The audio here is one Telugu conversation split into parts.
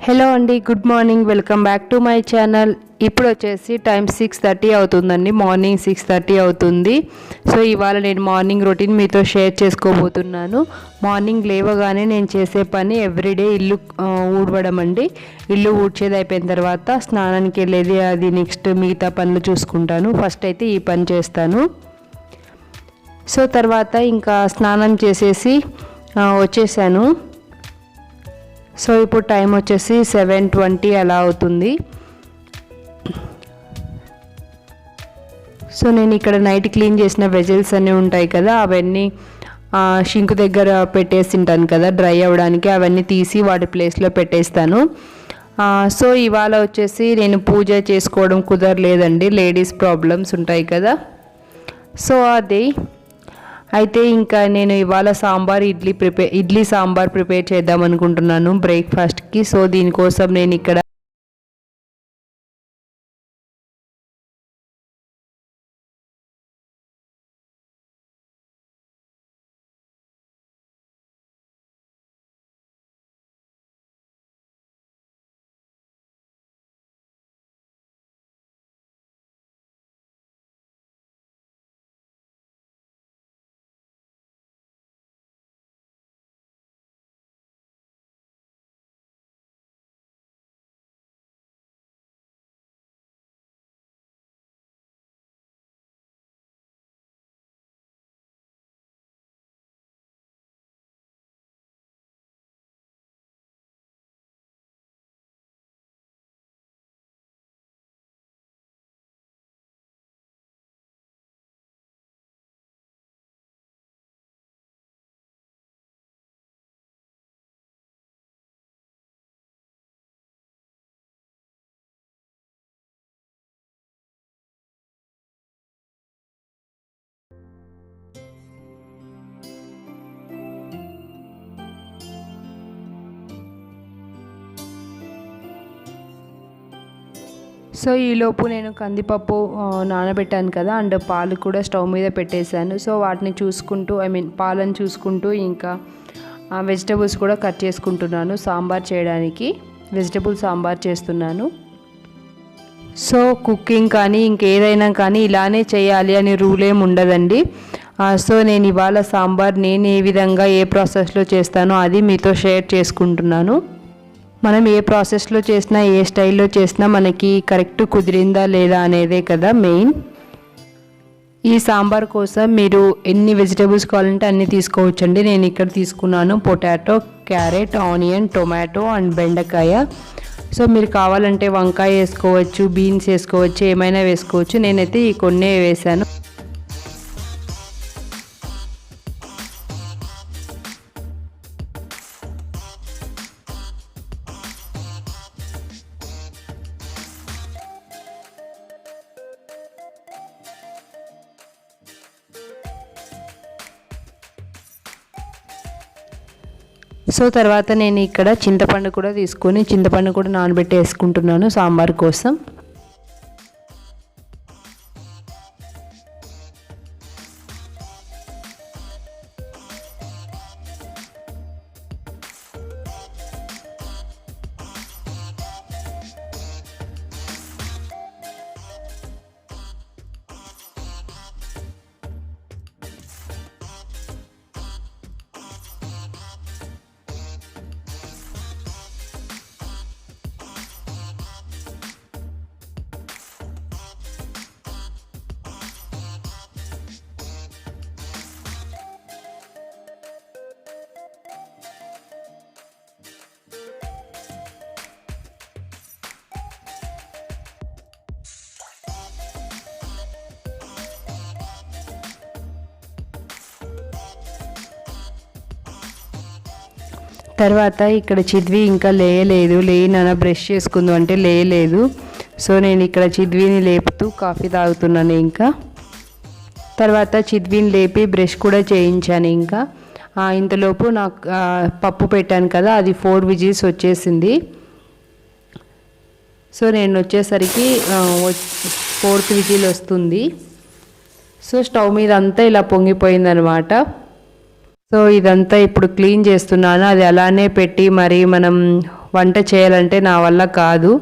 హలో అండి, good morning. Welcome back to my channel. ఇప్పుడు వచ్చేసి టైం 6:30 అవుతుందండి. మార్నింగ్ 6:30 అవుతుంది. సో ఇవాళ నేను మార్నింగ్ రొటీన్ మీతో షేర్ చేసుకోబోతున్నాను. మార్నింగ్ లేవగానే నేను చేసే పని ఎవ్రీడే ఇల్లు ఊడవడం అండి. ఇల్లు ఊడ్చేది అయిపోయిన తర్వాత స్నానానికి వెళ్ళేది, అది నెక్స్ట్ మిగతా పనులు చూసుకుంటాను. ఫస్ట్ అయితే ఈ పని చేస్తాను. సో తర్వాత ఇంకా స్నానం చేసేసి వచ్చేసాను. సో ఇప్పుడు టైం వచ్చేసి 7:20 అలా అవుతుంది. సో నేను ఇక్కడ నైట్ క్లీన్ చేసిన వెజల్స్ అన్నీ ఉంటాయి కదా, అవన్నీ షింక్ దగ్గర పెట్టేసి ఉంటాను కదా డ్రై అవ్వడానికి, అవన్నీ తీసి వాటి ప్లేస్లో పెట్టేస్తాను. సో ఇవాళ వచ్చేసి నేను పూజ చేసుకోవడం కుదరలేదండి, లేడీస్ ప్రాబ్లమ్స్ ఉంటాయి కదా. సో అది అయితే ఇంకా నేను ఇవాళ ఇడ్లీ సాంబార్ ప్రిపేర్ చేద్దాం అనుకుంటున్నాను బ్రేక్ఫాస్ట్కి. సో దీనికోసం నేను ఇక్కడ ఈలోపు నేను కందిపప్పు నానబెట్టాను కదా, అండ్ పాలు కూడా స్టవ్ మీద పెట్టేశాను. సో వాటిని చూసుకుంటూ పాలను చూసుకుంటూ ఇంకా వెజిటబుల్స్ కూడా కట్ చేసుకుంటున్నాను. సాంబార్ చేయడానికి వెజిటబుల్ సాంబార్ చేస్తున్నాను. సో కుకింగ్ కానీ ఇంకేదైనా కానీ ఇలానే చేయాలి అని రూల్ ఏమి ఉండదండి. సో నేను ఇవాళ సాంబార్ నేను ఏ విధంగా ఏ ప్రాసెస్లో చేస్తానో అది మీతో షేర్ చేసుకుంటున్నాను. మనం ఏ ప్రాసెస్లో చేసినా ఏ స్టైల్లో చేసినా మనకి కరెక్ట్ కుదిరిందా లేదా అనేదే కదా మెయిన్. ఈ సాంబార్ కోసం మీరు ఎన్ని వెజిటేబుల్స్ కావాలంటే అన్నీ తీసుకోవచ్చండి. నేను ఇక్కడ తీసుకున్నాను potato, carrot, onion, tomato and బెండకాయ. సో మీరు కావాలంటే వంకాయ వేసుకోవచ్చు, బీన్స్ వేసుకోవచ్చు, ఏమైనా వేసుకోవచ్చు. నేనైతే ఈ కొన్నే వేసాను. సో తర్వాత నేను ఇక్కడ చింతపండు కూడా తీసుకొని చింతపండు కూడా నానబెట్టి వేసుకుంటున్నాను సాంబార్ కోసం. తర్వాత ఇక్కడ చిద్వి ఇంకా లేయలేదు, నాన్న బ్రష్ చేసుకుందాం అంటే లేయలేదు. సో నేను ఇక్కడ చిద్విని లేపుతూ కాఫీ తాగుతున్నాను. ఇంకా తర్వాత చిద్విని లేపి బ్రష్ కూడా చేయించాను. ఇంకా ఇంతలోపు నాకు పప్పు పెట్టాను కదా, అది 4 విజిల్స్ వచ్చేసింది. సో నేను వచ్చేసరికి 4th విజిల్ వస్తుంది. సో స్టవ్ మీద అంతా ఇలా పొంగిపోయిందనమాట. సో ఇదంతా ఇప్పుడు క్లీన్ చేస్తున్నాను. అది అలానే పెట్టి మరి మనం వంట చేయాలంటే నా వల్ల కాదు.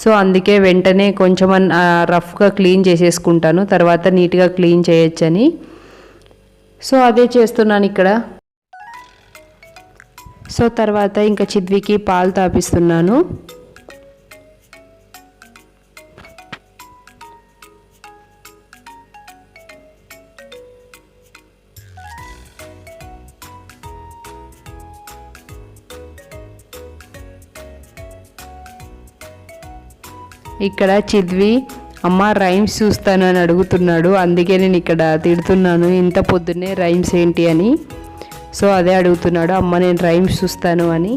సో అందుకే వెంటనే కొంచెం రఫ్గా క్లీన్ చేసేసుకుంటాను, తర్వాత నీట్గా క్లీన్ చేయొచ్చని. సో అదే చేస్తున్నాను ఇక్కడ. సో తర్వాత ఇంకా చిద్వికి పాలు తాపిస్తున్నాను. ఇక్కడ చిద్వి అమ్మ రైమ్స్ చూస్తాను అని అడుగుతున్నాడు, అందుకే నేను ఇక్కడ తిడుతున్నాను, ఇంత పొద్దున్నే రైమ్స్ ఏంటి అని. సో అదే అడుగుతున్నాడు, అమ్మ నేను రైమ్స్ చూస్తాను అని.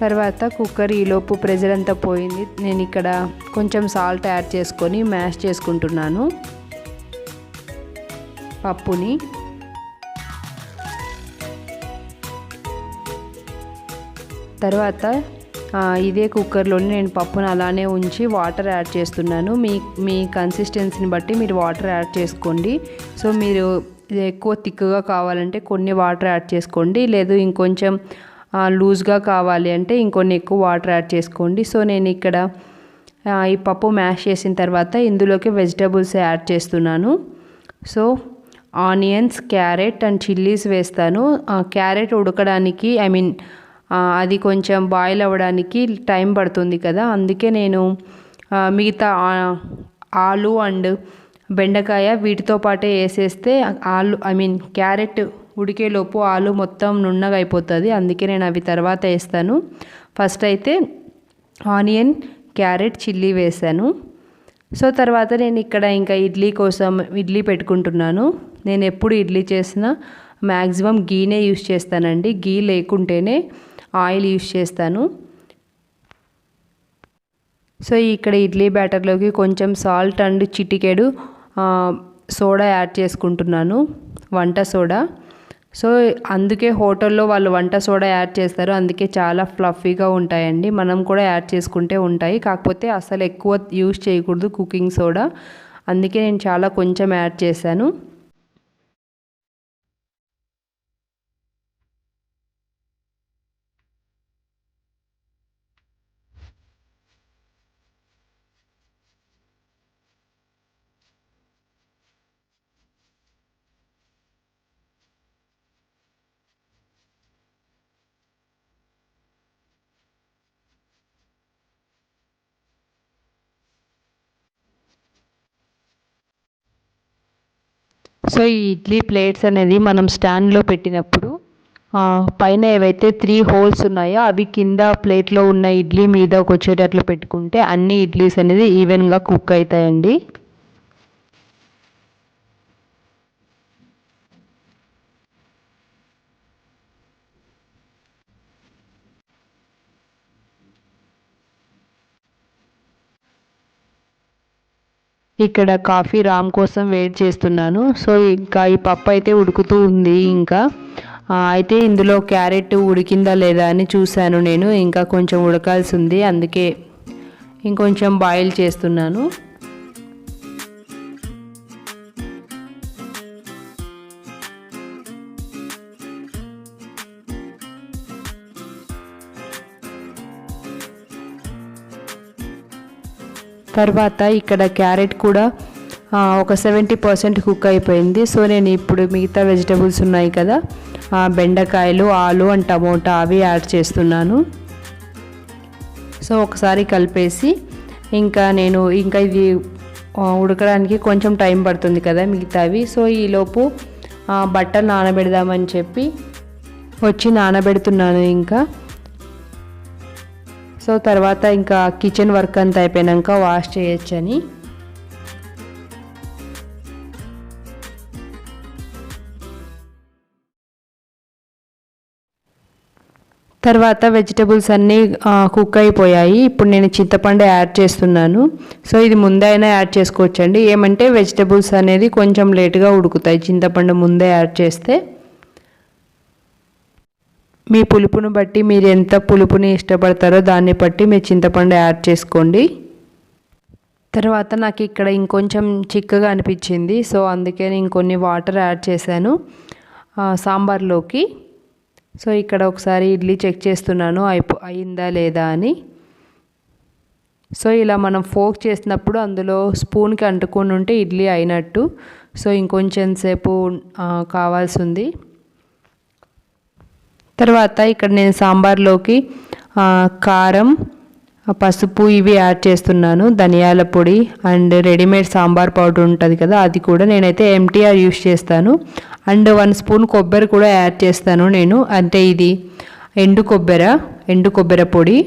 తర్వాత కుక్కర్ ఈలోపు ప్రెజర్ అంతా పోయింది. నేను ఇక్కడ కొంచెం సాల్ట్ యాడ్ చేసుకొని మ్యాష్ చేసుకుంటున్నాను పప్పుని. తర్వాత ఇదే కుక్కర్లోనే నేను పప్పును అలానే ఉంచి వాటర్ యాడ్ చేస్తున్నాను. మీ కన్సిస్టెన్సీని బట్టి మీరు వాటర్ యాడ్ చేసుకోండి. సో మీరు ఎక్కువ థిక్గా కావాలంటే కొన్ని వాటర్ యాడ్ చేసుకోండి, లేదు ఇంకొంచెం లూజ్గా కావాలి అంటే ఇంకొన్ని ఎక్కువ వాటర్ యాడ్ చేసుకోండి. సో నేను ఇక్కడ ఈ పప్పు మ్యాష్ చేసిన తర్వాత ఇందులోకి వెజిటబుల్స్ యాడ్ చేస్తున్నాను. So onions, carrot and chillies వేస్తాను. క్యారెట్ ఉడకడానికి అది కొంచెం బాయిల్ అవ్వడానికి టైం పడుతుంది కదా, అందుకే నేను మిగతా ఆలు అండ్ బెండకాయ వీటితో పాటే వేసేస్తే క్యారెట్ ఉడికేలోపు ఆలు మొత్తం నున్నగా అయిపోతుంది, అందుకే నేను అవి తర్వాత వేస్తాను. ఫస్ట్ అయితే ఆనియన్, క్యారెట్, చిల్లీ వేసాను. సో తర్వాత నేను ఇక్కడ ఇంకా ఇడ్లీ కోసం ఇడ్లీ పెట్టుకుంటున్నాను. నేను ఎప్పుడు ఇడ్లీ చేసినా మ్యాక్సిమం గీనే యూస్ చేస్తానండి, గీ లేకుంటేనే ఆయిల్ యూస్ చేస్తాను. సో ఇక్కడ ఇడ్లీ బ్యాటర్లోకి కొంచెం సాల్ట్ అండ్ చిటికెడు సోడా యాడ్ చేసుకుంటున్నాను, వంట సోడా. సో అందుకే హోటల్లో వాళ్ళు వంట సోడా యాడ్ చేస్తారు, అందుకే చాలా ఫ్లఫీగా ఉంటాయండి. మనం కూడా యాడ్ చేసుకుంటే ఉంటాయి, కాకపోతే అసలు ఎక్కువ యూస్ చేయకూడదు కుకింగ్ సోడా, అందుకే నేను చాలా కొంచెం యాడ్ చేశాను. సో ఈ ఇడ్లీ ప్లేట్స్ అనేది మనం స్టాండ్లో పెట్టినప్పుడు పైన ఏవైతే 3 హోల్స్ ఉన్నాయో అవి కింద ప్లేట్లో ఉన్న ఇడ్లీ మీదకి వచ్చేటట్లు పెట్టుకుంటే అన్ని ఇడ్లీస్ అనేది ఈవెన్గా కుక్ అవుతాయండి. ఇక్కడ కాఫీ రామ్ కోసం వెయిట్ చేస్తున్నాను. సో ఇంకా ఈ పప్పు అయితే ఉడుకుతూ ఉంది. ఇంకా అయితే ఇందులో క్యారెట్ ఉడికిందా లేదా అని చూశాను నేను, ఇంకా కొంచెం ఉడకాల్సి ఉంది, అందుకే ఇంకొంచెం బాయిల్ చేస్తున్నాను. తర్వాత ఇక్కడ క్యారెట్ కూడా ఒక 70% కుక్ అయిపోయింది. సో నేను ఇప్పుడు మిగతా వెజిటబుల్స్ ఉన్నాయి కదా, బెండకాయలు, ఆలు అండ్ టమోటా అవి యాడ్ చేస్తున్నాను. సో ఒకసారి కలిపేసి ఇంకా ఇది ఉడకడానికి కొంచెం టైం పడుతుంది కదా మిగతావి. సో ఈలోపు బట్టలు నానబెడదామని చెప్పి వచ్చి నానబెడుతున్నాను ఇంకా. సో తర్వాత ఇంకా కిచెన్ వర్క్ అంతా అయిపోయాక వాష్ చేయొచ్చని. తర్వాత వెజిటబుల్స్ అన్నీ కుక్ అయిపోయాయి. ఇప్పుడు నేను చింతపండు యాడ్ చేస్తున్నాను. సో ఇది ముందే అయినా యాడ్ చేసుకోవచ్చండి, ఏమంటే వెజిటబుల్స్ అనేది కొంచెం లేటుగా ఉడుకుతాయి చింతపండు ముందే యాడ్ చేస్తే. మీ పులుపును బట్టి మీరు ఎంత పులుపుని ఇష్టపడతారో దాన్ని బట్టి మీరు చింతపండు యాడ్ చేసుకోండి. తర్వాత నాకు ఇక్కడ ఇంకొంచెం చిక్కగా అనిపించింది. సో అందుకే నేను ఇంకొన్ని వాటర్ యాడ్ చేశాను సాంబార్లోకి. సో ఇక్కడ ఒకసారి ఇడ్లీ చెక్ చేస్తున్నాను అయిందా లేదా అని. సో ఇలా మనం ఫోక్ చేసినప్పుడు అందులో స్పూన్కి అంటుకొని ఉంటే ఇడ్లీ అయినట్టు. సో ఇంకొంచెం సేపు కావాల్సి ఉంది. తర్వాత ఇక్కడ నేను సాంబార్లోకి కారం, పసుపు ఇవి యాడ్ చేస్తున్నాను. ధనియాల పొడి అండ్ రెడీమేడ్ సాంబార్ పౌడర్ ఉంటుంది కదా, అది కూడా నేనైతే ఎంటీఆర్ యూస్ చేస్తాను. అండ్ 1 స్పూన్ కొబ్బరి కూడా యాడ్ చేస్తాను నేను. అంటే ఇది ఎండు కొబ్బరి పొడి.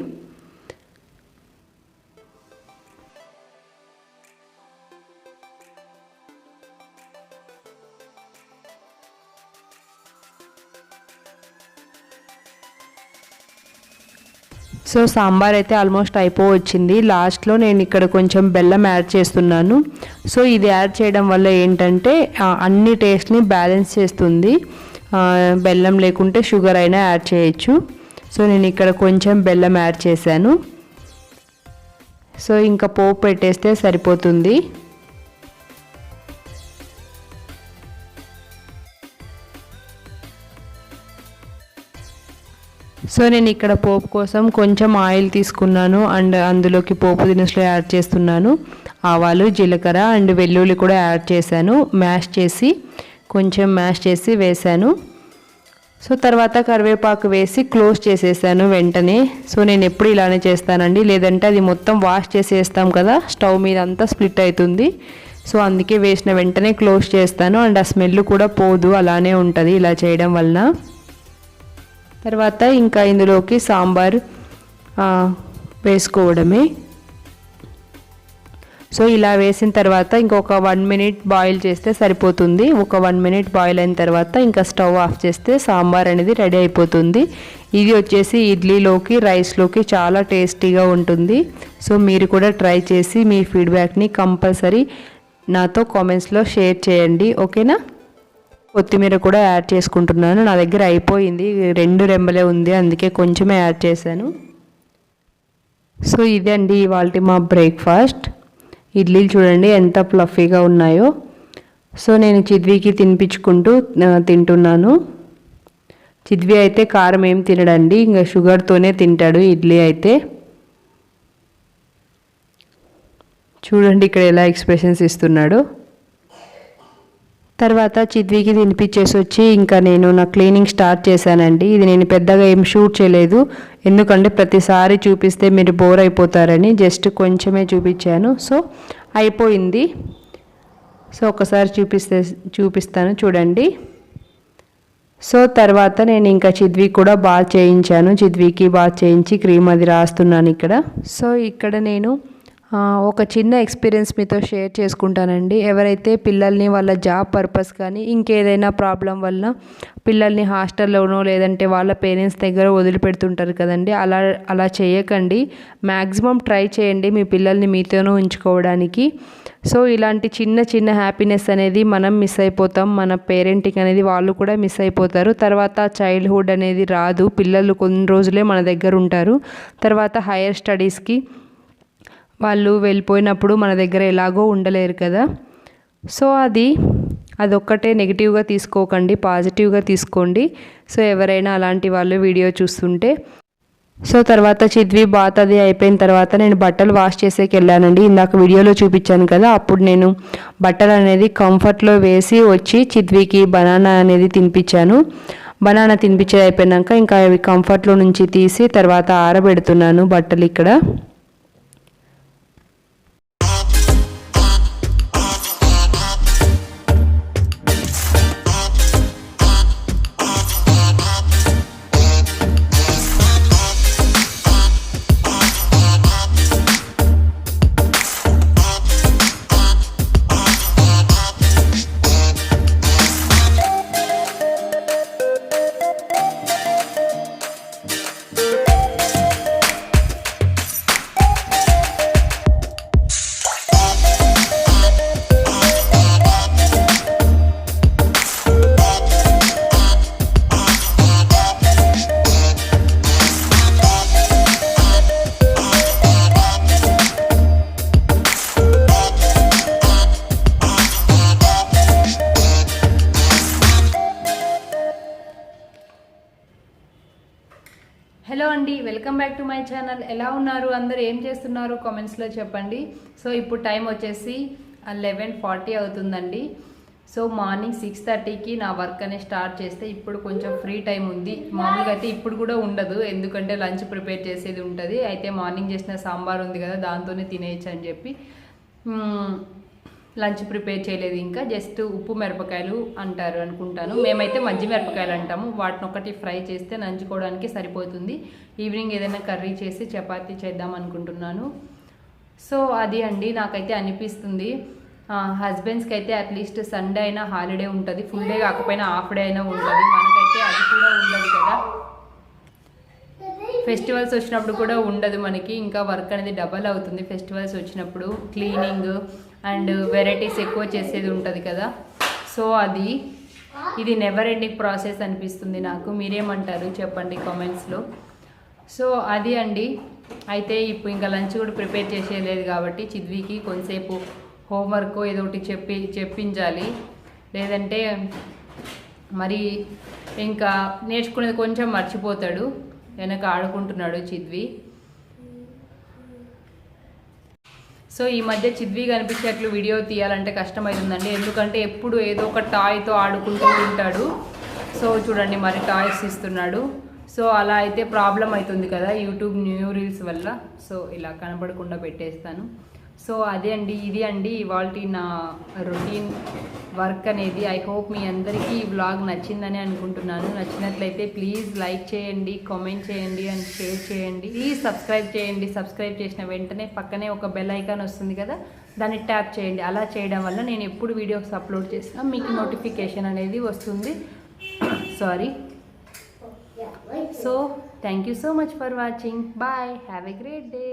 సో సాంబార్ అయితే ఆల్మోస్ట్ అయిపోవచ్చింది. లాస్ట్లో నేను ఇక్కడ కొంచెం బెల్లం యాడ్ చేస్తున్నాను. సో ఇది యాడ్ చేయడం వల్ల ఏంటంటే అన్ని టేస్ట్ని బ్యాలెన్స్ చేస్తుంది. బెల్లం లేకుంటే షుగర్ అయినా యాడ్ చేయొచ్చు. సో నేను ఇక్కడ కొంచెం బెల్లం యాడ్ చేశాను. సో ఇంకా పోపు పెట్టేస్తే సరిపోతుంది. సో నేను ఇక్కడ పోపు కోసం కొంచెం ఆయిల్ తీసుకున్నాను అండ్ అందులోకి పోపు దినుసులు యాడ్ చేస్తున్నాను. ఆవాలు, జీలకర్ర అండ్ వెల్లుల్లి కూడా యాడ్ చేశాను. కొంచెం మ్యాష్ చేసి వేశాను. సో తర్వాత కరివేపాకు వేసి క్లోజ్ చేసేసాను వెంటనే. సో నేను ఎప్పుడు ఇలానే చేస్తానండి, లేదంటే అది మొత్తం వాష్ చేసేస్తాం కదా, స్టవ్ మీద అంతా స్ప్లిట్ అవుతుంది. సో అందుకే వేసిన వెంటనే క్లోజ్ చేస్తాను. అండ్ ఆ స్మెల్ కూడా పోదు, అలానే ఉంటుంది ఇలా చేయడం వలన. తర్వాత ఇంకా ఇందులోకి సాంబార్ వేసుకోవడమే. సో ఇలా వేసిన తర్వాత ఇంకొక 1 మినిట్ బాయిల్ చేస్తే సరిపోతుంది. ఒక 1 మినిట్ బాయిల్ అయిన తర్వాత ఇంకా స్టవ్ ఆఫ్ చేస్తే సాంబార్ అనేది రెడీ అయిపోతుంది. ఇది వచ్చేసి ఇడ్లీలోకి, రైస్లోకి చాలా టేస్టీగా ఉంటుంది. సో మీరు కూడా ట్రై చేసి మీ ఫీడ్బ్యాక్ని కంపల్సరీ నాతో కామెంట్స్లో షేర్ చేయండి, ఓకేనా. కొత్తిమీర కూడా యాడ్ చేసుకుంటున్నాను. నా దగ్గర అయిపోయింది, 2 రెమ్మలే ఉంది, అందుకే కొంచెమే యాడ్ చేశాను. సో ఇదండి ఇవాల్టి మా బ్రేక్ఫాస్ట్. ఇడ్లీలు చూడండి ఎంత ఫ్లఫీగా ఉన్నాయో. సో నేను చిద్వికి తినిపించుకుంటూ తింటున్నాను. చిద్వి అయితే కారం ఏం తినడండి, ఇంకా షుగర్తోనే తింటాడు ఇడ్లీ అయితే. చూడండి ఇక్కడ ఎలా ఎక్స్ప్రెషన్స్ ఇస్తున్నాడు. తర్వాత చిద్వికి తినిపించేసి వచ్చి ఇంకా నేను నా క్లీనింగ్ స్టార్ట్ చేశానండి. ఇది నేను పెద్దగా ఏం షూట్ చేయలేదు, ఎందుకంటే ప్రతిసారి చూపిస్తే మీరు బోర్ అయిపోతారని జస్ట్ కొంచెమే చూపించాను. సో అయిపోయింది. సో ఒకసారి చూపిస్తాను చూడండి. సో తర్వాత నేను ఇంకా చిద్వికి కూడా బాత్ చేయించాను. చిద్వికి బాత్ చేయించి క్రీమ్ అది రాస్తున్నాను ఇక్కడ. సో ఇక్కడ నేను ఒక చిన్న ఎక్స్పీరియన్స్ మీతో షేర్ చేసుకుంటానండి. ఎవరైతే పిల్లల్ని వాళ్ళ జాబ్ పర్పస్ కానీ ఇంకేదైనా ప్రాబ్లం వల్ల పిల్లల్ని హాస్టల్లోనో లేదంటే వాళ్ళ పేరెంట్స్ దగ్గర వదిలిపెడుతుంటారు కదండి, అలా చేయకండి. మ్యాక్సిమం ట్రై చేయండి మీ పిల్లల్ని మీతోనూ ఉంచుకోవడానికి. సో ఇలాంటి చిన్న చిన్న హ్యాపీనెస్ అనేది మనం మిస్ అయిపోతాం, మన పేరెంటింగ్ అనేది వాళ్ళు కూడా మిస్ అయిపోతారు. తర్వాత చైల్డ్హుడ్ అనేది రాదు, పిల్లలు కొన్ని రోజులే మన దగ్గర ఉంటారు. తర్వాత హైయర్ స్టడీస్కి వాళ్ళు వెళ్ళిపోయినప్పుడు మన దగ్గర ఎలాగో ఉండలేరు కదా. సో అదొక్కటే నెగిటివ్గా తీసుకోకండి, పాజిటివ్గా తీసుకోండి. సో ఎవరైనా అలాంటి వాళ్ళు వీడియో చూస్తుంటే. సో తర్వాత చిద్వి బాత్ అది అయిపోయిన తర్వాత నేను బట్టలు వాష్ చేసేకి వెళ్ళానండి. ఇందాక వీడియోలో చూపించాను కదా, అప్పుడు నేను బట్టలు అనేది కంఫర్ట్లో వేసి వచ్చి చిద్వికి బనానా అనేది తినిపించాను. బనానా తినిపించేది అయిపోయినాక ఇంకా అవి కంఫర్ట్లో నుంచి తీసి తర్వాత ఆరబెడుతున్నాను బట్టలు ఇక్కడ. హలో అండి, welcome back to my channel. ఎలా ఉన్నారు అందరు, ఏం చేస్తున్నారు కామెంట్స్లో చెప్పండి. సో ఇప్పుడు టైం వచ్చేసి 11:40 అవుతుందండి. సో మార్నింగ్ 6:30కి నా వర్క్ అనేది స్టార్ట్ చేస్తే ఇప్పుడు కొంచెం ఫ్రీ టైం ఉంది. మామూలుగా అయితే ఇప్పుడు కూడా ఉండదు, ఎందుకంటే లంచ్ ప్రిపేర్ చేసేది ఉంటుంది. అయితే మార్నింగ్ చేసిన సాంబార్ ఉంది కదా, దాంతోనే తినేయచ్చు అని చెప్పి లంచ్ ప్రిపేర్ చేయలేదు. ఇంకా జస్ట్ ఉప్పు మిరపకాయలు అంటారు అనుకుంటాను, మేమైతే మజ్జి మిరపకాయలు అంటాము. వాటిని ఒకటి ఫ్రై చేస్తే నంచుకోవడానికి సరిపోతుంది. ఈవినింగ్ ఏదైనా కర్రీ చేసి చపాతీ చేద్దాం అనుకుంటున్నాను. సో అది అండి, నాకైతే అనిపిస్తుంది హస్బెండ్స్కి అయితే అట్లీస్ట్ సండే అయినా హాలిడే ఉంటుంది, ఫుల్ డే కాకపోయినా హాఫ్ డే అయినా ఉంటుంది. మనకైతే అది కూడా ఉండదు కదా, ఫెస్టివల్స్ వచ్చినప్పుడు కూడా ఉండదు మనకి. ఇంకా వర్క్ అనేది డబల్ అవుతుంది ఫెస్టివల్స్ వచ్చినప్పుడు, క్లీనింగ్ అండ్ వెరైటీస్ ఎక్కువ చేసేది ఉంటుంది కదా. సో ఇది నెవర్ ఎండింగ్ ప్రాసెస్ అనిపిస్తుంది నాకు. మీరేమంటారు చెప్పండి కామెంట్స్లో. సో అది అండి, అయితే ఇప్పుడు ఇంకా లంచ్ కూడా ప్రిపేర్ చేసేయలేదు కాబట్టి చిద్వికి కొంతసేపు హోంవర్క్ ఏదో ఒకటి చెప్పించాలి, లేదంటే మరి ఇంకా నేర్చుకునేది కొంచెం మర్చిపోతాడు. వెనక ఆడుకుంటున్నాడు చిద్వి. సో ఈ మధ్య చిద్వి కనిపించేట్లు వీడియో తీయాలంటే కష్టమవుతుందండి, ఎందుకంటే ఎప్పుడు ఏదో ఒక టాయ్తో ఆడుకుంటూ ఉంటాడు. సో చూడండి, మరి టాయ్స్ ఇస్తున్నాడు. సో అలా అయితే ప్రాబ్లం అవుతుంది కదా యూట్యూబ్ న్యూ రీల్స్ వల్ల. సో ఇలా కనబడకుండా పెట్టేస్తాను. సో అదే అండి, ఇది అండి ఇవాళ నా రొటీన్ వర్క్ అనేది. ఐ హోప్ మీ అందరికీ ఈ వ్లాగ్ నచ్చిందని అనుకుంటున్నాను. నచ్చినట్లయితే ప్లీజ్ లైక్ చేయండి, కామెంట్ చేయండి అండ్ షేర్ చేయండి. ప్లీజ్ సబ్స్క్రైబ్ చేయండి. సబ్స్క్రైబ్ చేసిన వెంటనే పక్కనే ఒక బెల్ ఐకాన్ వస్తుంది కదా, దాన్ని ట్యాప్ చేయండి. అలా చేయడం వల్ల నేను ఎప్పుడు వీడియోస్ అప్లోడ్ చేసినా మీకు నోటిఫికేషన్ అనేది వస్తుంది. Sorry. So thank you so much for watching. Bye, have a great day.